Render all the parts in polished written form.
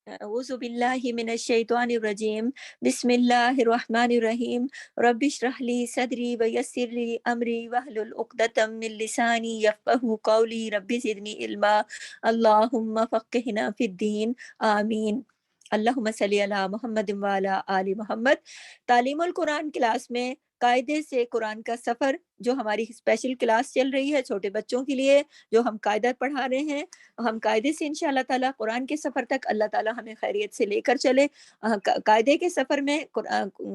أعوذ بالله من الشيطان الرجيم بسم الله الرحمن الرحيم رب اشرح لي صدري ويسر لي أمري واحلل عقدة من لساني يفقهوا قولي رب زدني علما اللهم فقهنا في الدين آمین اللہم صلی علی محمد وعلی آل محمد۔ تعلیم القرآن کلاس میں قاعدے سے قرآن کا سفر، جو ہماری اسپیشل کلاس چل رہی ہے چھوٹے بچوں کے لیے، جو ہم قاعدہ پڑھا رہے ہیں، ہم قاعدے سے انشاءاللہ تعالیٰ قرآن کے سفر تک اللہ تعالیٰ ہمیں خیریت سے لے کر چلے۔ قاعدے کے سفر میں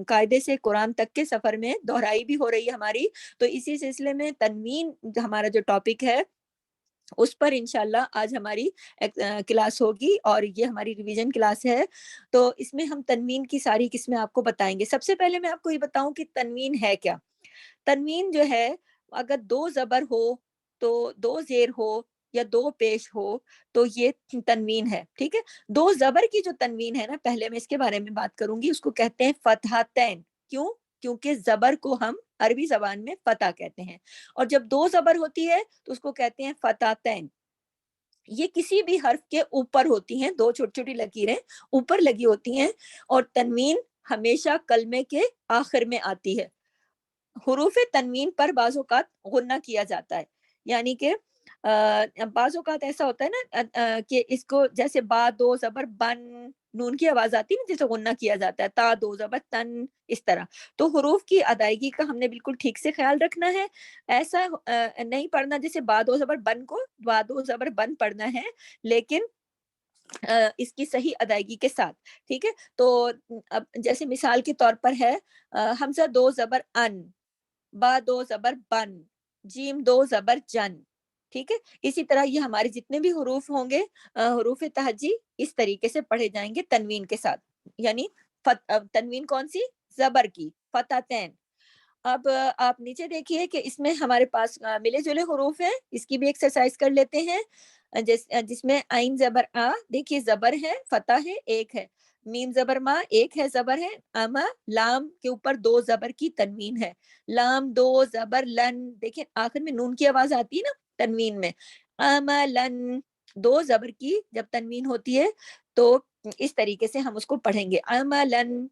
قاعدے سے قرآن تک کے سفر میں دہرائی بھی ہو رہی ہے ہماری، تو اسی سلسلے میں تنوین ہمارا جو ٹاپک ہے اس پر انشاءاللہ آج ہماری کلاس ہوگی، اور یہ ہماری ریویژن کلاس ہے۔ تو اس میں ہم تنوین کی ساری قسمیں آپ کو بتائیں گے۔ سب سے پہلے میں آپ کو یہ بتاؤں کہ تنوین ہے کیا۔ تنوین جو ہے، اگر دو زبر ہو تو دو زیر ہو یا دو پیش ہو تو یہ تنوین ہے، ٹھیک ہے۔ دو زبر کی جو تنوین ہے نا، پہلے میں اس کے بارے میں بات کروں گی، اس کو کہتے ہیں فتحتین۔ کیوں؟ کیونکہ زبر کو ہم عربی زبان میں فتح کہتے ہیں، اور جب دو زبر ہوتی ہے تو اس کو کہتے ہیں فتحتین۔ یہ کسی بھی حرف کے اوپر ہوتی ہیں، دو چھوٹی چھوٹی لکیریں اوپر لگی ہوتی ہیں، اور تنوین ہمیشہ کلمے کے آخر میں آتی ہے۔ حروف تنوین پر بعض اوقات غنہ کیا جاتا ہے، یعنی کہ بعض اوقات ایسا ہوتا ہے نا کہ اس کو جیسے با دو زبر بن، نون کی آواز آتی ہے نا، جسے غنہ کیا جاتا ہے، تا دو زبر تن، اس طرح۔ تو حروف کی ادائیگی کا ہم نے بالکل ٹھیک سے خیال رکھنا ہے، ایسا نہیں پڑھنا جیسے با دو زبر بن کو با دو زبر بن پڑھنا ہے، لیکن اس کی صحیح ادائیگی کے ساتھ، ٹھیک ہے۔ تو اب جیسے مثال کے طور پر ہے حمزہ دو زبر ان، با دو زبر بن، جیم دو زبر جن، ٹھیک ہے۔ اسی طرح یہ ہمارے جتنے بھی حروف ہوں گے حروف تہجی اس طریقے سے پڑھے جائیں گے تنوین کے ساتھ، یعنی تنوین کون سی؟ زبر کی، فتحتین۔ اب آپ نیچے دیکھیے کہ اس میں ہمارے پاس ملے جلے حروف ہیں، اس کی بھی ایکسرسائز کر لیتے ہیں۔ جس میں عین زبر آ، دیکھیے زبر ہے، فتح ہے، ایک ہے۔ میم زبر ما، ایک ہے، زبر ہے۔ اما، لام کے اوپر دو زبر کی تنوین ہے۔ لام دو زبر لن، دیکھیں آخر میں نون کی آواز آتی ہے نا تنوین میں۔ اما لن، دو زبر کی جب تنوین ہوتی ہے تو اس طریقے سے ہم اس کو پڑھیں گے۔ اما لن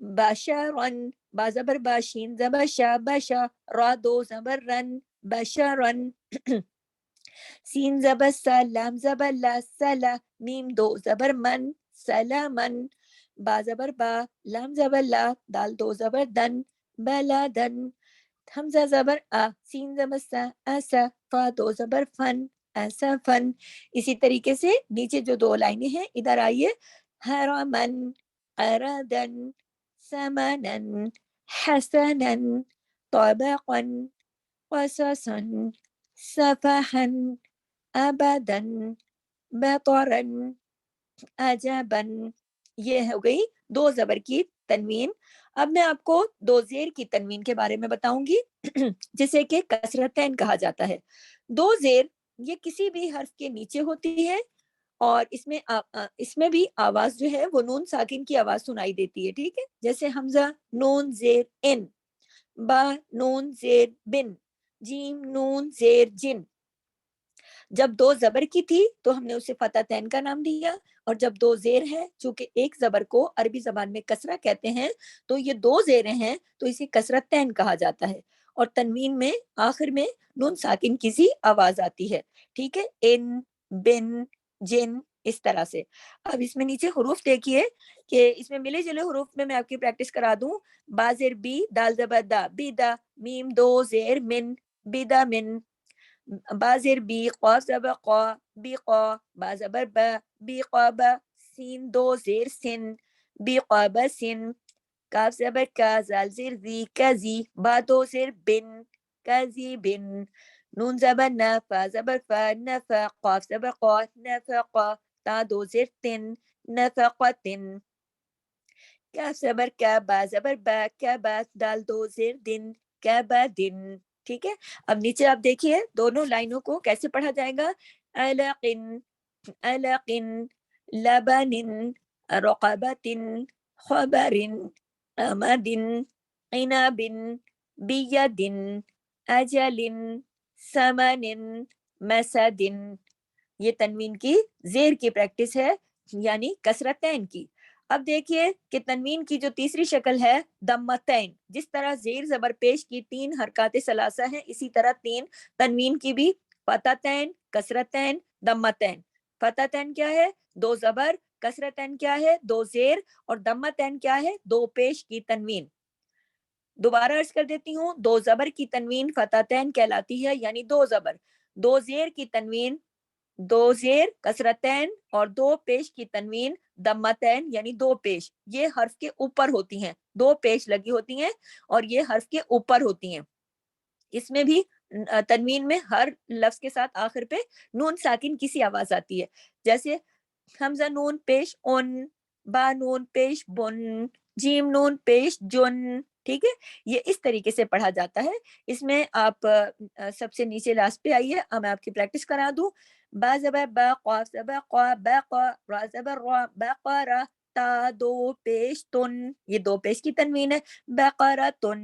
بشرن، با زبر باشین زبر شا بشا، را دو زبر رن بشرن، سین زبر سا، لام زبر لا سلا، میم دو زبر من سلامن، با زبر با، لام زبر لا، دال دو زبر دن بلدن، حمزہ زبر آ، سین زبر سا اسا، فا دو زبر فن اسفن۔ اسی طریقے سے نیچے جو دو لائنیں ہیں ادھر آئیے، حرمن اردن ثمنن حسنن طبقا قصصا صفحا ابدا بطرا عجبا۔ یہ ہو گئی دو زبر کی تنوین۔ اب میں آپ کو دو زیر کی تنوین کے بارے میں بتاؤں گی جسے کہ کسرتین کہا جاتا ہے۔ دو زیر یہ کسی بھی حرف کے نیچے ہوتی ہے، اور اس میں بھی آواز جو ہے وہ نون ساکن کی آواز سنائی دیتی ہے، ٹھیک ہے۔ جیسے حمزہ نون زیر ان، با نون زیر بن، جیم نون زیر جن۔ جب دو زبر کی تھی تو ہم نے اسے فتحتین کا نام دیا، اور جب دو زیر ہے، چونکہ ایک زبر کو عربی زبان میں کسرہ کہتے ہیں تو یہ دو زیریں ہیں تو اسے کسرتین کہا جاتا ہے، اور تنوین میں آخر میں نون ساکن کی سی آواز آتی ہے، ٹھیک ہے۔ ان، بن، جن، اس طرح سے۔ اب اس میں نیچے حروف دیکھیے کہ اس میں ملے جلے حروف میں آپ کی پریکٹس کرا دوں۔ با زیر بی، دال زبر دا بیدا، میم دو زیر من بیدا من، با زیر بی، قاف زبر قا بی قا، با زبر با بی قاب، سین دو زیر سن بی قاب سن، کاف زبر کا، زال زیر زی کزی، با دو زیر بن کزی بن، نون زبر نا، فا زبر فا نفا، قاف زبر قا نفقا، تا دو زیر تن نفقتن، کاف زبر کا، با زبر با کبا، دال دو زیر دن کبدن، ٹھیک ہے۔ اب نیچے آپ دیکھیے دونوں لائنوں کو کیسے پڑھا جائے گا۔ علقن علقن، لبن رقبت، خبر امد، عنب بید، اجل ثمن مسد۔ یہ تنوین کی زیر کی پریکٹس ہے یعنی کسرتین کی۔ اب دیکھیے کہ تنوین کی جو تیسری شکل ہے دمتین، جس طرح زیر زبر پیش کی 3 حرکات ثلاثہ ہیں، اسی طرح 3 تنوین کی بھی، فتحتین، کسرتین، دمتین۔ فتحتین کیا ہے؟ 2 زبر، کسرتین کیا ہے؟ 2 زیر، اور دمتین کیا ہے؟ 2 پیش کی تنوین۔ دوبارہ عرض کر دیتی ہوں، 2 زبر کی تنوین فتحتین کہلاتی ہے، یعنی 2 زبر، 2 زیر کی تنوین 2 زیر کسرتین، اور 2 پیش کی تنوین دمتین یعنی 2 پیش، یہ حرف کے اوپر ہوتی ہیں، 2 پیش لگی ہوتی ہیں اور یہ حرف کے اوپر ہوتی ہیں۔ اس میں بھی تنوین میں ہر لفظ کے ساتھ آخر پہ نون ساکن کی سی آواز آتی ہے، جیسے حمزہ نون پیش اون، با نون پیش بن، جیم نون پیش جن، ٹھیک ہے، یہ اس طریقے سے پڑھا جاتا ہے۔ اس میں آپ سب سے نیچے لاسٹ پہ آئیے، میں آپ کی پریکٹس کرا دوں۔ با زبر با، قاف زبر قا، با قا، را زبر را، بقرہ، تا 2 پیش تن، یہ 2 پیش کی تنوین ہے، بقرہ تن،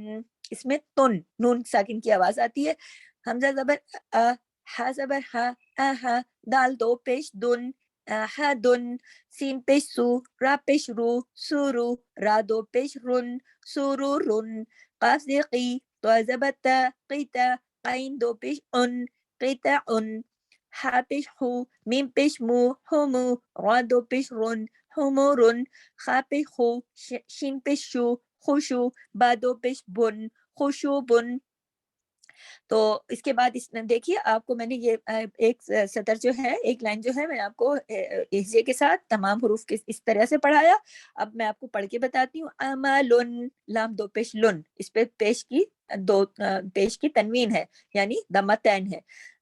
اس میں تن نون ساکن کی آواز آتی ہے۔ حمزہ زبر ہا زبر ہا، ہا، دال 2 پیش دن، ہا دن، سین پیش سو، را پیش رو، سورو، را 2 پیش رن، سورو رن، قاف زیر قی، تو زبر تا، قیتا، قین 2 پیش ان، قیتا ان، ہا پیش ہو، میم پیش مو، ہومو، را 2 پیش رن، ہومورن، خا پیش خو، شین پیش شو، خوشو، با 2 پیش بن، خوشو بن۔ تو اس کے بعد اس دیکھیے آپ کو میں نے یہ ایک سطر جو ہے، ایک لائن جو ہے، میں آپ کو احجے کے ساتھ تمام حروف کے اس طرح سے پڑھایا۔ اب میں آپ کو پڑھ کے بتاتی ہوں۔ امالن، لام 2 پیش لن، اس پہ پیش کی 2 پیش کی تنوین ہے، یعنی دمتین ہے۔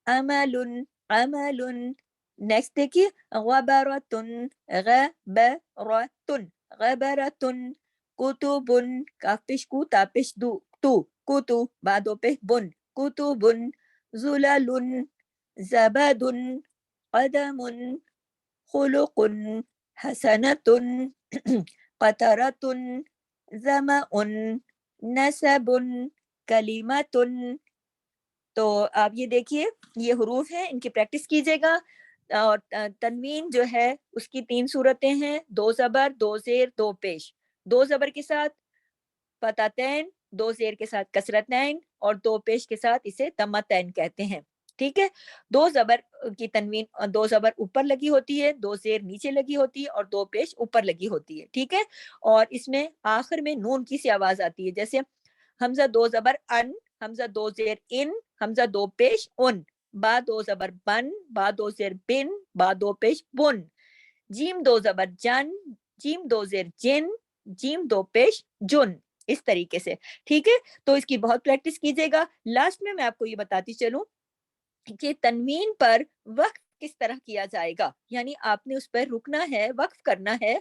امالن، امالن۔ نیکسٹ دیکھیے، غبرتن، غبرتن، غبرتن، کتبن، کاف پیش کو، تا پیش دو، تو، کتو، با 2 پیش بن، کتبن، زلل، زبد، قدم، خلق، حسنۃ، قطرۃ، ظمأ، نسب، کلمۃ۔ تو آپ یہ دیکھیے، یہ حروف ہیں، ان کی پریکٹس کیجیے گا۔ اور تنوین جو ہے اس کی 3 صورتیں ہیں، 2 زبر، 2 زیر، 2 پیش، 2 زبر کے ساتھ فتحتین، 2 زیر کے ساتھ کسرتین، اور 2 پیش کے ساتھ اسے دمتین کہتے ہیں، ٹھیک ہے۔ 2 زبر کی تنوین 2 زبر اوپر لگی ہوتی ہے، 2 زیر نیچے لگی ہوتی ہے، اور 2 پیش اوپر لگی ہوتی ہے، ٹھیک ہے۔ اور اس میں آخر میں نون کی سی آواز آتی ہے، جیسے حمزہ 2 زبر ان، حمزہ 2 زیر ان، حمزہ 2 پیش ان، با 2 زبر بن، با 2 زیر بن، با 2 پیش بن، جیم 2 زبر جن، جیم 2 زیر جن، جیم 2 پیش جن، اس طریقے سے، ٹھیک ہے۔ تو اس کی بہت پریکٹس کیجیے گا۔ لاسٹ میں آپ کو یہ بتاتی چلوں کہ تنوین پر وقف کس طرح کیا جائے گا، یعنی آپ نے اس پر رکنا ہے، وقف کرنا ہے۔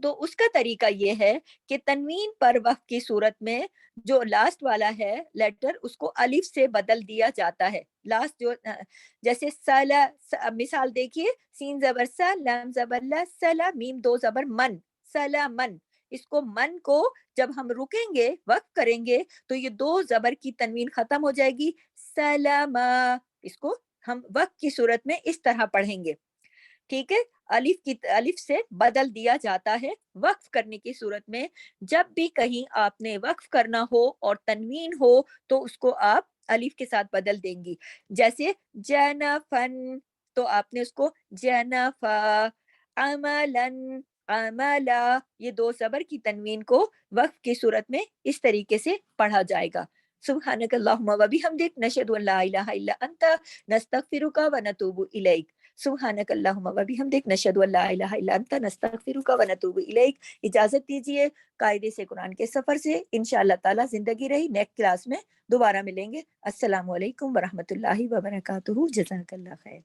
تو اس کا طریقہ یہ ہے کہ تنوین پر وقف کی صورت میں جو لاسٹ والا ہے لیٹر، اس کو الف سے بدل دیا جاتا ہے۔ لاسٹ جو جیسے سلا، مثال دیکھیے، سین زبر سا، لام زبر لا، سلا، میم 2 زبر من، سلا من، اس کو من کو جب ہم رکیں گے، وقف کریں گے، تو یہ 2 زبر کی تنوین ختم ہو جائے گی، سلامہ، اس کو ہم وقف کی صورت میں اس طرح پڑھیں گے، ٹھیک ہے۔ الف سے بدل دیا جاتا ہے وقف کرنے کی صورت میں۔ جب بھی کہیں آپ نے وقف کرنا ہو اور تنوین ہو تو اس کو آپ الف کے ساتھ بدل دیں گی، جیسے جنفن، تو آپ نے اس کو جنفا، عملن، عملا، یہ 2 زبر کی تنوین کو وقف کی صورت میں اس طریقے سے پڑھا جائے گا۔ سبحانک اللہم و بحمدک، نشہد ان لا الہ الا انت، نستغفرک و نتوب الیک۔ سبحانک اللہم و بحمدک، نشہد ان لا الہ الا انت، نستغفرک و نتوب الیک۔ اجازت دیجیے قاعدے سے قرآن کے سفر سے، انشاءاللہ تعالی زندگی رہی نیکسٹ کلاس میں دوبارہ ملیں گے۔ السلام علیکم ورحمۃ اللہ وبرکاتہ، جزاک اللہ خیر۔